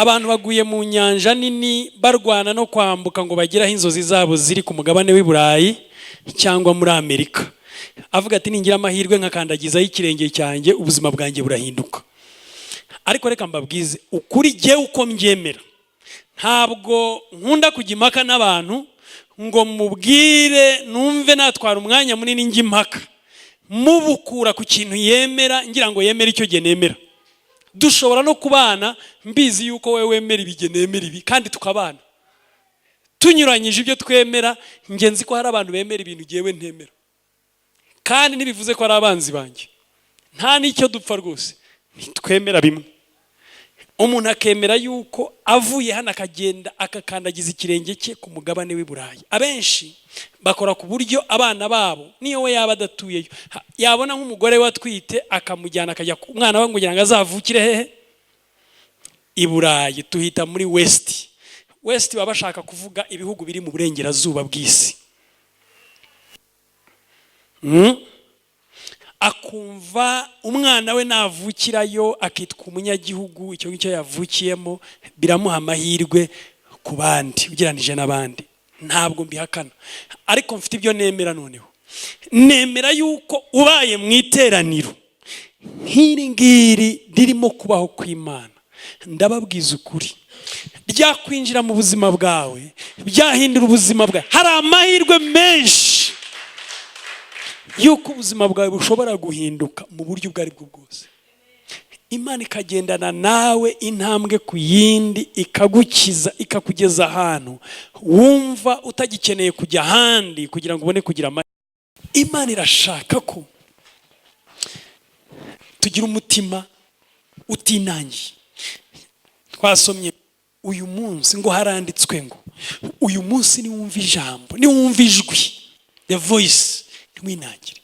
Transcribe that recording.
abantu baguye mu nyanja nini barwana no kwambuka ngo bageraho inzozi zabo ziri ku mugabane w'i Burayi cyangwa muri Amerika. Avuga ati ningira amahirwe nkakandagizaho ikirenge cyanjye ubuzima bwanjye burahinduka. Ariko reka mbabwize ukuri jye uko mbyemera. Ntabwo nkunda kujya impaka n'abantu ngo mubwire numve natwara umwanya munini njye impaka. Mubukura ku kintu yemera ngira ngo yemere icyo jye nemera. Dushobora no kubana mbizi yuko wewe wemera ibige nemera ibi kandi tukabana. Tunyuranyije ibyo twemera ngenzi ko hari abantu bemera ibintu jewe ntemera. Kandi nibivuze ko ari abanzi banjye. Nta nicyo dupfa rwose. Twemera bimwe. Umuntu akemera yuko avuye hano akagenda akakandagiza ikirenge cye ku mugabane w'i Burayi. Abenshi bakora ku buryo abana babo niyo we yaba adatuyeyo yabona nk'umugore watwite akamujyana akajya ku mwana we kugira ngo azavukire hehe i Burayi. Tuhita muri West baba bashaka kuvuga ibihugu biri mu burengerazuba bw'isi. Akumva umwana we navukirayo akitwa umunyagihugu, icyo ngicyo yavukiyemo biramuha amahirwe ku bandi ugereranije n'abandi. Ntabwo mbihakana ariko mfite ibyo nemera. Noneho nemera yuko ubaye mu iteraniro nk'iri ngiri ririmo kubaho kw'Imana, ndababwiza ukuri, ryakwinjira mu buzima bwawe, byahindura ubuzima bwawe. Hari amahirwe menshi yuko ubuzima bwawe bushobora guhinduka mu buryo ubwo ari bwo bwose. Imana ikagendana nawe intambwe ku yindi, ikagukiza, ikakugeza ahantu wumva utagikeneye kujya ahandi kugira ngo ubone kugira amahirwe. Imana irashaka ko tugira umutima utinangiye. Twasomye uyu munsi ngo haranditswe ngo uyu munsi niwumva ijambo, niwumva ijwi, the voice, ntiwinangire.